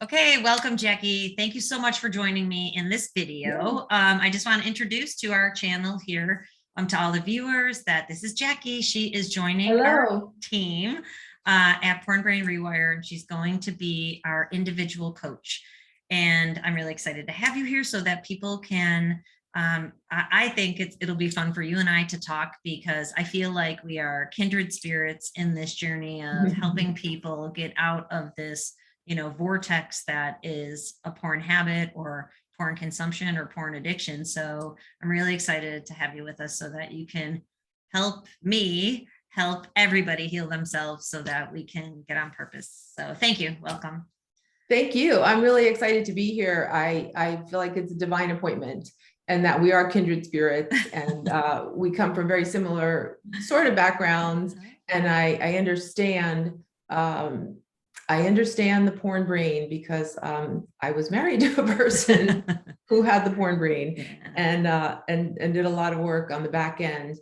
Okay, welcome, Jackie. Thank you so much for joining me in this video. I just want to introduce to our channel here, to all the viewers, that this is Jackie. She is joining our team at Porn Rewire, and she's going to be our individual coach. And I'm really excited to have you here so that people can, I think it'll be fun for you and I to talk, because I feel like we are kindred spirits in this journey of helping people get out of this vortex that is a porn habit or porn consumption or porn addiction. So I'm really excited to have you with us so that you can help me help everybody heal themselves so that we can get on purpose. So thank you. Welcome. Thank you. I'm really excited to be here. I feel like it's a divine appointment and that we are kindred spirits and we come from very similar sort of backgrounds. And I understand the porn brain because I was married to a person who had the porn brain and did a lot of work on the back end,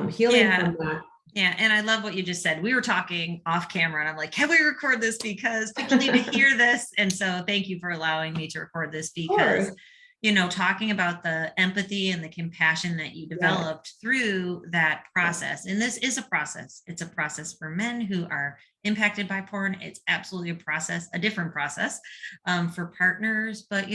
healing from that. Yeah, and I love what you just said. We were talking off camera and I'm like, can we record this because people need to hear this? And so thank you for allowing me to record this because, talking about the empathy and the compassion that you developed through that process. And this is a process. It's a process for men who are impacted by porn. It's absolutely a different process for partners. But,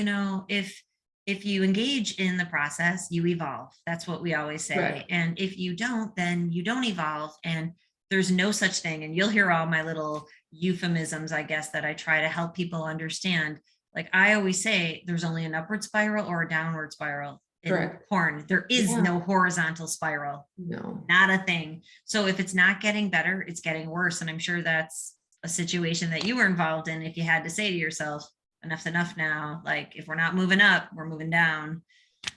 if you engage in the process, you evolve. That's what we always say. Right. And if you don't, then you don't evolve. And there's no such thing. And you'll hear all my little euphemisms, I guess, that I try to help people understand. Like I always say, there's only an upward spiral or a downward spiral in porn. There is no horizontal spiral. No, not a thing. So if it's not getting better, it's getting worse. And I'm sure that's a situation that you were involved in. If you had to say to yourself, enough's enough now. Like if we're not moving up, we're moving down.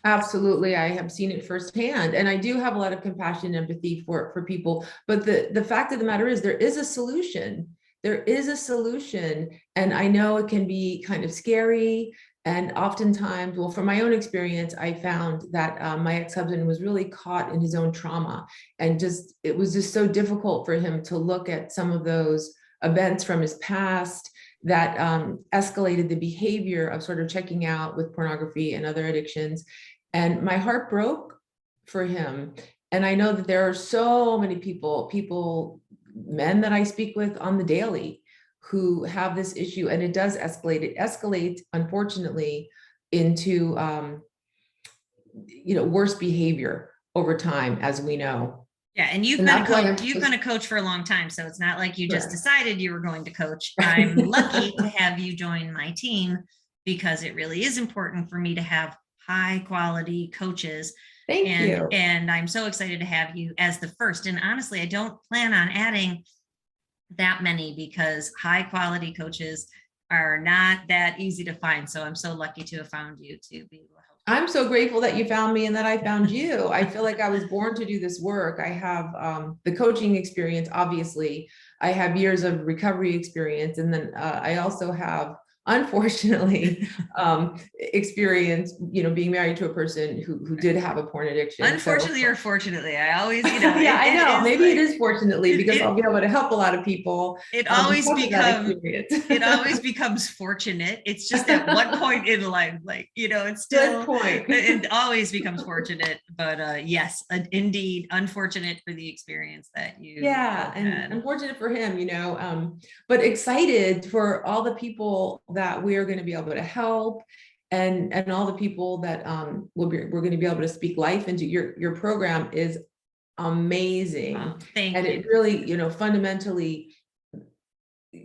Absolutely. I have seen it firsthand. And I do have a lot of compassion and empathy for people. But the fact of the matter is there is a solution. There is a solution. And I know it can be kind of scary. And oftentimes, well, from my own experience, I found that my ex-husband was really caught in his own trauma. And it was just so difficult for him to look at some of those events from his past that escalated the behavior of sort of checking out with pornography and other addictions. And my heart broke for him. And I know that there are so many people, men that I speak with on the daily who have this issue, and it does escalate. It escalates, unfortunately, into worse behavior over time, as we know. Yeah, and you've been a coach for a long time, so it's not like you just decided you were going to coach. I'm lucky to have you join my team because it really is important for me to have high quality coaches. Thank you. And I'm so excited to have you as the first. And honestly, I don't plan on adding that many because high quality coaches are not that easy to find. So I'm so lucky to have found you to be able to help. I'm so grateful that you found me and that I found you. I feel like I was born to do this work. I have the coaching experience, obviously. I have years of recovery experience. And then I also have, unfortunately, experience, being married to a person who did have a porn addiction. Unfortunately or fortunately, I always, yeah, I know. Maybe it is fortunately because I'll be able to help a lot of people. It always becomes fortunate. It's just at what point in life, it's still good point. It always becomes fortunate, but yes, indeed, unfortunate for the experience that you had. And unfortunate for him, but excited for all the people that we are going to be able to help and all the people that we're going to be able to speak life into. Your program is amazing. Oh, thank you. It really, fundamentally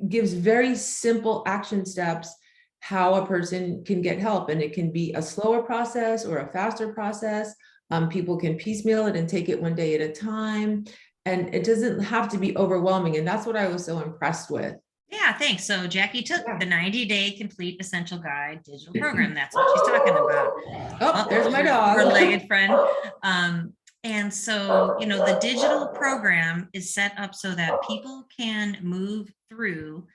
gives very simple action steps how a person can get help. And it can be a slower process or a faster process. People can piecemeal it and take it one day at a time. And it doesn't have to be overwhelming. And that's what I was so impressed with. Yeah, thanks. So Jackie took the 90-day complete essential guide digital program. That's what she's talking about. Oh, there's my dog. Her legged friend. And so, the digital program is set up so that people can move through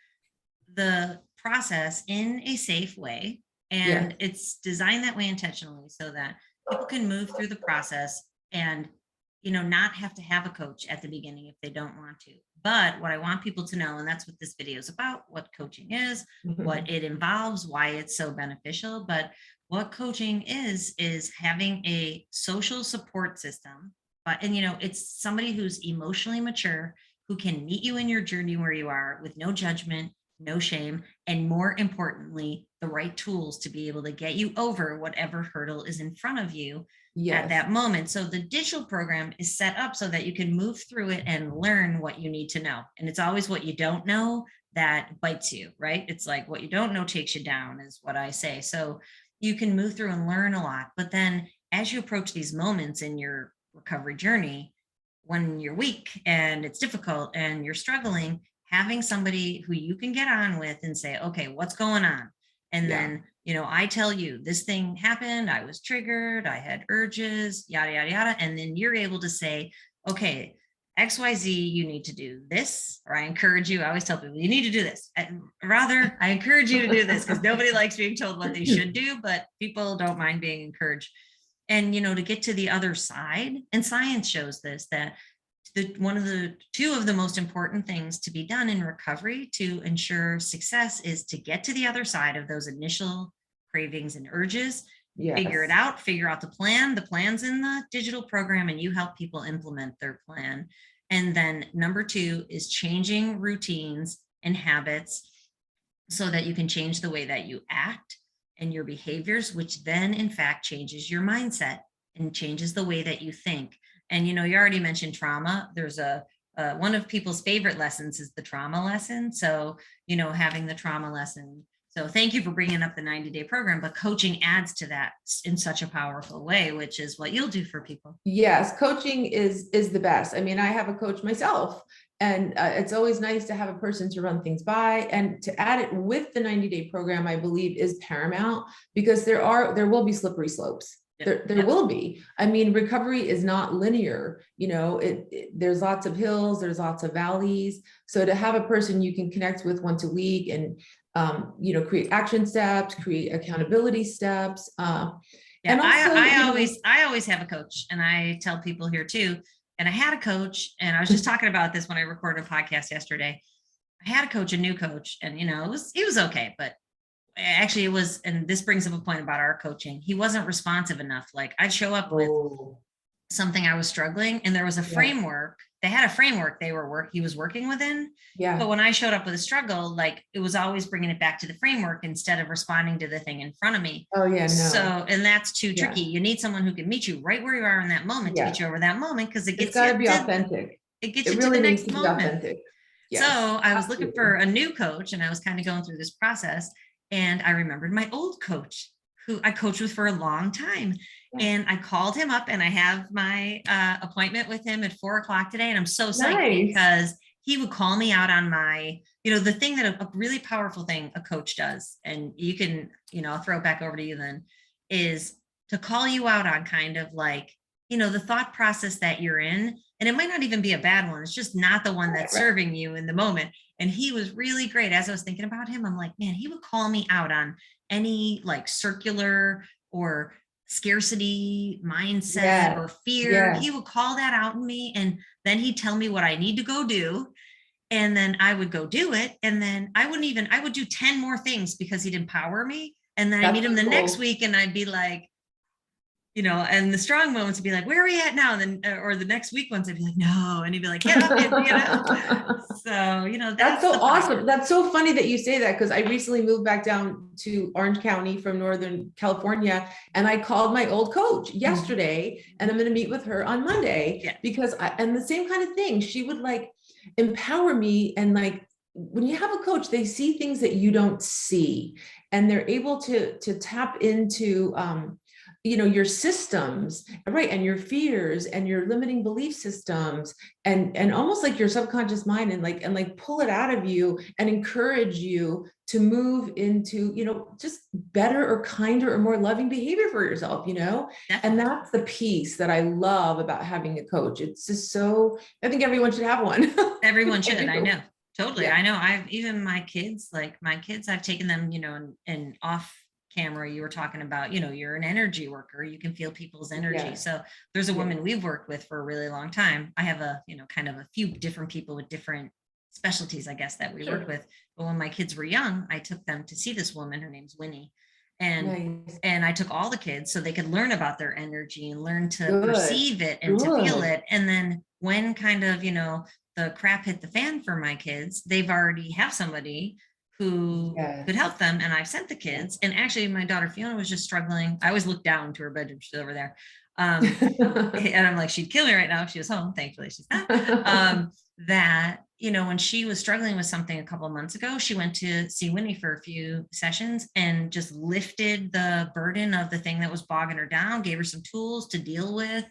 the process in a safe way. And it's designed that way intentionally so that people can move through the process and not have to have a coach at the beginning if they don't want to. But what I want people to know, and that's what this video is about, what coaching is, what it involves, why it's so beneficial. But what coaching is having a social support system. And it's somebody who's emotionally mature, who can meet you in your journey where you are with no judgment, no shame, and more importantly, the right tools to be able to get you over whatever hurdle is in front of you at that moment. So the digital program is set up so that you can move through it and learn what you need to know. And it's always what you don't know that bites you, right? It's like what you don't know takes you down, is what I say. So you can move through and learn a lot. But then as you approach these moments in your recovery journey, when you're weak and it's difficult and you're struggling, having somebody who you can get on with and say, okay, what's going on? And then, I tell you, this thing happened, I was triggered, I had urges, yada, yada, yada. And then you're able to say, okay, XYZ, you need to do this, or I encourage you. I always tell people, you need to do this. Rather, I encourage you to do this, because nobody likes being told what they should do, but people don't mind being encouraged. And, to get to the other side, and science shows this, that two of the most important things to be done in recovery to ensure success is to get to the other side of those initial cravings and urges, figure it out, figure out the plan. The plan's in the digital program, and you help people implement their plan. And then number 2 is changing routines and habits so that you can change the way that you act and your behaviors, which then in fact changes your mindset and changes the way that you think. And, you already mentioned trauma. There's one of people's favorite lessons is the trauma lesson. So, having the trauma lesson. So thank you for bringing up the 90-day program, but coaching adds to that in such a powerful way, which is what you'll do for people. Yes. Coaching is the best. I mean, I have a coach myself, and it's always nice to have a person to run things by, and to add it with the 90-day program, I believe, is paramount, because there will be slippery slopes. There will be. I mean, recovery is not linear. There's lots of hills, there's lots of valleys. So to have a person you can connect with once a week and, create action steps, create accountability steps. And also, I always have a coach, and I tell people here too. And I had a coach, and I was just talking about this when I recorded a podcast yesterday. I had a coach, a new coach, and he was okay, but actually it was, and this brings up a point about our coaching. He wasn't responsive enough. Like, I'd show up with something I was struggling, and there was a framework. They had a framework he was working within. Yeah. But when I showed up with a struggle, like, it was always bringing it back to the framework instead of responding to the thing in front of me. Oh yeah. No. So, and that's too tricky. You need someone who can meet you right where you are in that moment to get you over that moment, because it gets to be authentic. It gets you really to the next needs to moment. Be authentic. Yes, so I was looking for a new coach, and I was kind of going through this process. And I remembered my old coach, who I coached with for a long time. Yeah. And I called him up, and I have my appointment with him at 4:00 today. And I'm so psyched because he would call me out on my, the thing that a really powerful thing a coach does. And you can, I'll throw it back over to you then, is to call you out on kind of like, the thought process that you're in. And it might not even be a bad one. It's just not the one that's serving you in the moment. And he was really great. As I was thinking about him, I'm like, man, he would call me out on any like circular or scarcity mindset or fear. He would call that out in me. And then he'd tell me what I need to go do. And then I would go do it. And then I would do 10 more things because he'd empower me. And then I'd meet him the next week, and I'd be like, and the strong moments would be like, where are we at now? And then, or the next week ones, I'd be like, no. And he'd be like, get up, So, that's so awesome. That's so funny that you say that, because I recently moved back down to Orange County from Northern California, and I called my old coach yesterday, and I'm going to meet with her on Monday because and the same kind of thing. She would like empower me, and like, when you have a coach, they see things that you don't see, and they're able to tap into, your systems, right? And your fears and your limiting belief systems, and almost like your subconscious mind, and like pull it out of you and encourage you to move into, just better or kinder or more loving behavior for yourself, And that's the piece that I love about having a coach. It's just I think everyone should have one. Everyone should. I know. Totally. I know. I've taken them, and off camera, you were talking about, you're an energy worker, you can feel people's energy. Yeah. So there's a woman we've worked with for a really long time. I have kind of a few different people with different specialties, I guess, that we work with. But when my kids were young, I took them to see this woman. Her name's Winnie. And I took all the kids so they could learn about their energy and learn to perceive it and to feel it. And then when kind of, the crap hit the fan for my kids, they've already have somebody who could help them. And I've sent the kids. And actually my daughter Fiona was just struggling. I always look down to her bedroom. She's over there. And I'm like, she'd kill me right now if she was home. Thankfully she's not. That, when she was struggling with something a couple of months ago, she went to see Winnie for a few sessions and just lifted the burden of the thing that was bogging her down, gave her some tools to deal with,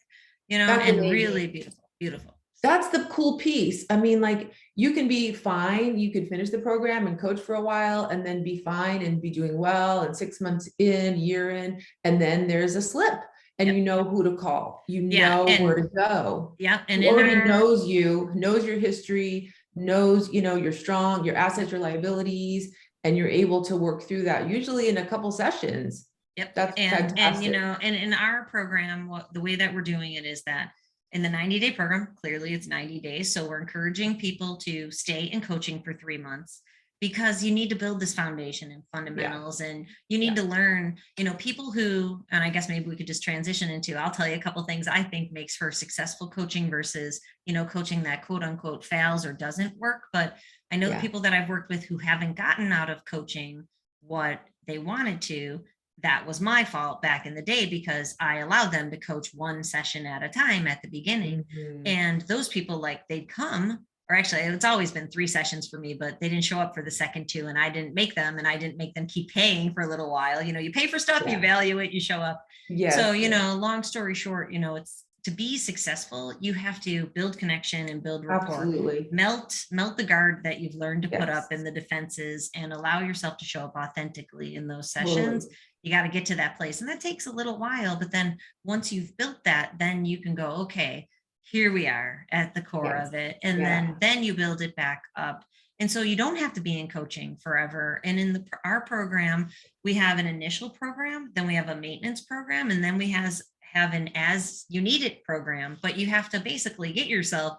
and really beautiful. That's the cool piece. I mean, like, you can be fine. You could finish the program and coach for a while and then be fine and be doing well. And 6 months in, year in, and then there's a slip. And you know who to call, where to go. And already knows you, knows your history, knows, you're strong, your assets, your liabilities, and you're able to work through that usually in a couple sessions. That's fantastic. And in our program, the way that we're doing it is that in the 90-day program, clearly it's 90 days. So we're encouraging people to stay in coaching for 3 months, because you need to build this foundation and fundamentals, and you need to learn, people who, and I guess maybe we could just transition into, I'll tell you a couple things I think makes for successful coaching versus, coaching that quote unquote fails or doesn't work. But I know the people that I've worked with who haven't gotten out of coaching what they wanted to, that was my fault back in the day, because I allowed them to coach one session at a time at the beginning. And those people, like, they'd come, or actually it's always been 3 sessions for me, but they didn't show up for the second 2, and I didn't make them keep paying for a little while. You pay for stuff, you value it, you show up. So, long story short, it's to be successful, you have to build connection and build rapport. Absolutely. Melt the guard that you've learned to put up in the defenses, and allow yourself to show up authentically in those sessions. You got to get to that place, and that takes a little while, but then once you've built that, then you can go, okay, here we are at the core of it. And then you build it back up. And so you don't have to be in coaching forever. And in our program, we have an initial program, then we have a maintenance program, and then we have an as you need it program. But you have to basically get yourself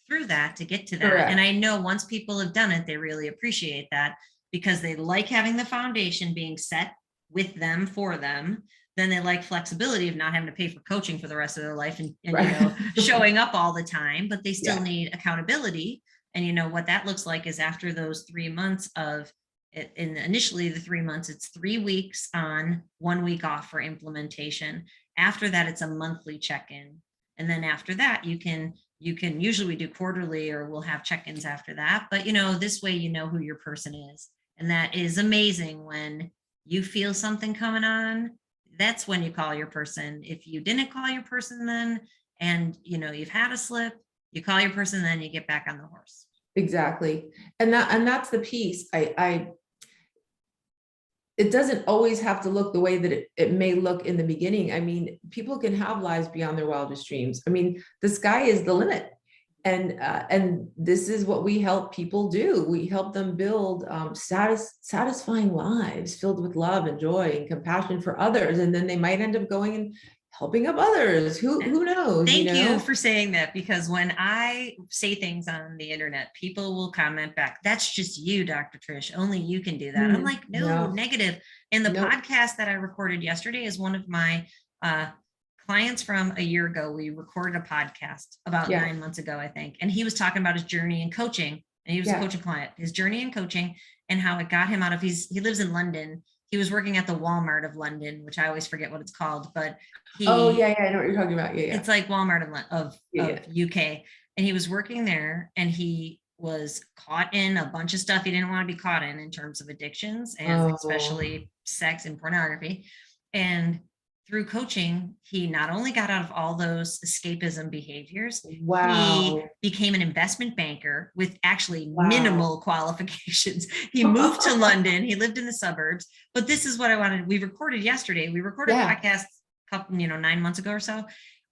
through that to get to that. Correct. And I know once people have done it, they really appreciate that, because they like having the foundation being set with them for them. Then they like flexibility of not having to pay for coaching for the rest of their life and showing up all the time, but they still need accountability. And what that looks like is after those 3 months of it, and initially the 3 months, it's 3 weeks on, 1 week off for implementation. After that, it's a monthly check-in. And then after that, you can usually we do quarterly, or we'll have check-ins after that. But, this way, who your person is. And that is amazing. When you feel something coming on, that's when you call your person. If you didn't call your person then, and you've had a slip, you call your person, then you get back on the horse. Exactly. And that's the piece. It doesn't always have to look the way that it may look in the beginning. I mean, people can have lives beyond their wildest dreams. I mean, the sky is the limit. And this is what we help people do. We help them build satisfying lives filled with love and joy and compassion for others. And then they might end up going and helping up others. Who knows? Thank you for saying that, because when I say things on the internet, people will comment back, that's just you, Dr. Trish. Only you can do that. I'm like, no, negative. And the podcast that I recorded yesterday is one of my clients from a year ago. We recorded a podcast about 9 months ago, I think. And he was talking about his journey in coaching, and he was a coaching client, his journey in coaching, and how it got him out of, he lives in London. He was working at the Walmart of London, which I always forget what it's called, but I know what you're talking about. It's like Walmart of UK. And he was working there, and he was caught in a bunch of stuff he didn't want to be caught in terms of addictions, and especially sex and pornography. And through coaching, he not only got out of all those escapism behaviors, he became an investment banker with actually minimal qualifications. He moved to London. He lived in the suburbs. But this is what I wanted. We recorded yesterday. We recorded a podcast 9 months ago or so.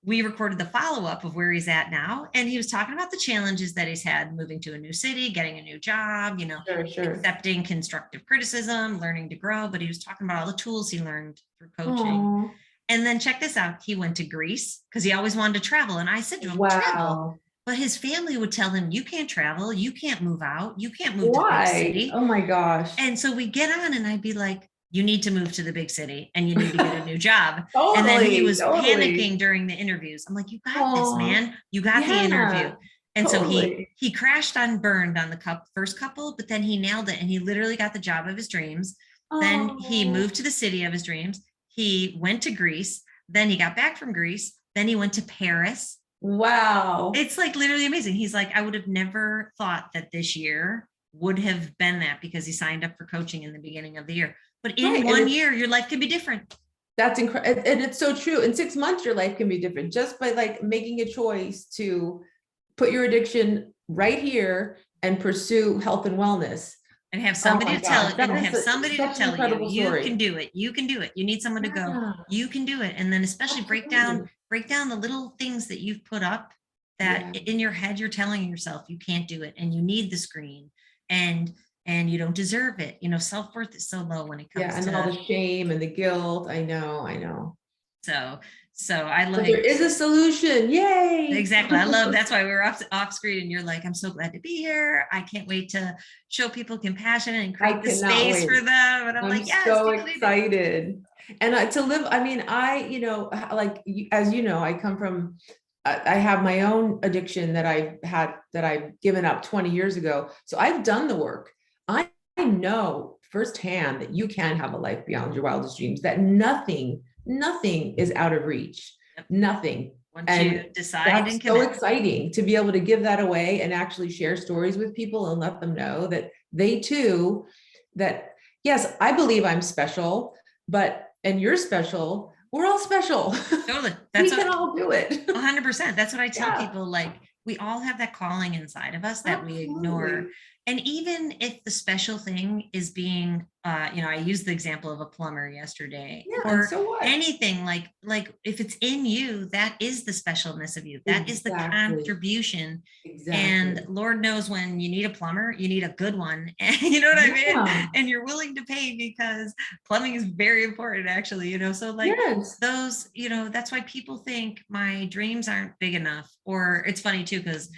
we recorded the follow-up of where he's at now. And he was talking about the challenges that he's had moving to a new city, getting a new job, Sure. accepting constructive criticism, learning to grow. But he was talking about all the tools he learned through coaching. Aw. And then check this out. He went to Greece because he always wanted to travel. And I said to him, travel. Wow. But his family would tell him, you can't travel. You can't move out. You can't move to the big Why? city. Oh my gosh. And so we get on and I'd be like, you need to move to the big city and you need to get a new job. Totally, and then he was totally. panicking during the interviews. I'm like, you got this, man. You got the interview. And totally. so he crashed and burned on the first couple, but then he nailed it and he literally got the job of his dreams. Then he moved to the city of his dreams. He went to Greece. Then he got back from Greece. Then he went to Paris. Wow. It's like literally amazing. He's like, I would have never thought that this year would have been that, because he signed up for coaching in the beginning of the year. But in 1 year, your life can be different. That's incredible. And it's so true. In 6 months, your life can be different just by like making a choice to put your addiction right here and pursue health and wellness. And have somebody to tell it, and have somebody to tell you, you story. can do it. You can do it. You need someone to go, you can do it. And then especially break down the little things that you've put up that in your head, you're telling yourself you can't do it and you need the screen and you don't deserve it. Self-worth is so low when it comes to all the shame and the guilt. I know. So I love. There is a solution. Yay. Exactly. I love, that's why we were off screen and you're like, I'm so glad to be here. I can't wait to show people compassion and create the space for them. And I'm like, yes, so excited. And to live, I mean, like, as you know, I come from, I have my own addiction that I've given up 20 years ago. So I've done the work. I know firsthand that you can have a life beyond your wildest dreams, that nothing is out of reach. Nothing. Once you decide and so exciting to be able to give that away and actually share stories with people and let them know that they too, that yes, I believe I'm special, and you're special. We're all special. Totally. We can all do it. 100%. That's what I tell people. Like, we all have that calling inside of us that we ignore. And even if the special thing is being, I used the example of a plumber yesterday, or anything like if it's in you, that is the specialness of you. That is the contribution. And Lord knows when you need a plumber, you need a good one. And you know what I mean? And you're willing to pay because plumbing is very important, actually, so like those, that's why people think my dreams aren't big enough. Or it's funny too, because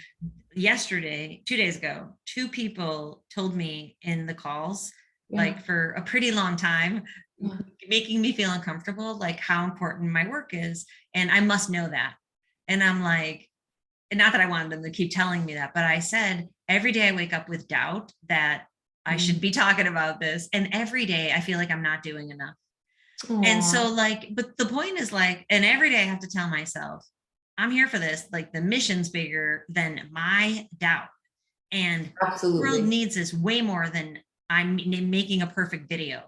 yesterday, 2 days ago, 2 people told me in the calls, like for a pretty long time, making me feel uncomfortable, like how important my work is. And I must know that. And I'm like, and not that I wanted them to keep telling me that, but I said, every day I wake up with doubt that I should be talking about this. And every day I feel like I'm not doing enough. And so like, but the point is like, and every day I have to tell myself, I'm here for this. Like, the mission's bigger than my doubt. And the world needs this way more than I'm making a perfect video.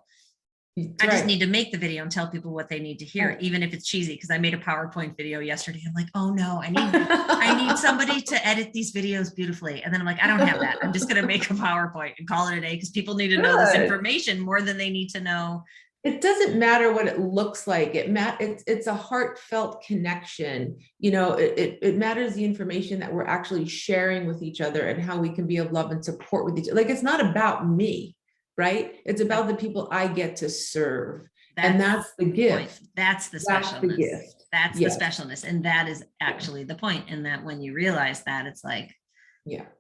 I just need to make the video and tell people what they need to hear, even if it's cheesy. Because I made a PowerPoint video yesterday. I'm like, oh no, I need somebody to edit these videos beautifully. And then I'm like, I don't have that. I'm just going to make a PowerPoint and call it a day, because people need to know this information more than they need to know. It doesn't matter what it looks like. It's a heartfelt connection. It matters the information that we're actually sharing with each other and how we can be of love and support with each other. Like, it's not about me, right? It's about the people I get to serve. And that's the gift. That's the specialness. That's the specialness. And that is actually the point. And that when you realize that, it's like,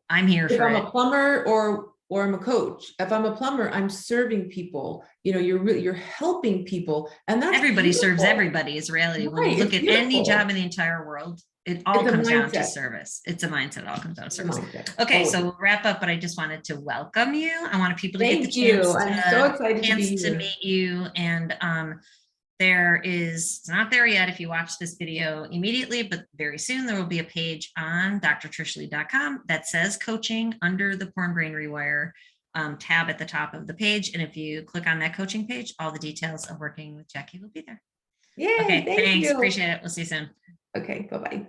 I'm here for it. If I'm a plumber or I'm a coach. If I'm a plumber, I'm serving people. You're helping people, and that's everybody serves everybody is reality. When you look at any job in the entire world, it all comes down to service. It's a mindset. It all comes down to service. Okay, so we'll wrap up, but I just wanted to welcome you. I want people to get the chance. I'm so excited to meet you. And it's not there yet if you watch this video immediately, but very soon there will be a page on drtrishleigh.com that says coaching under the Porn Brain Rewire tab at the top of the page. And if you click on that coaching page, all the details of working with Jackie will be there. Yeah. Okay, thanks. Appreciate it. We'll see you soon. Okay, bye-bye.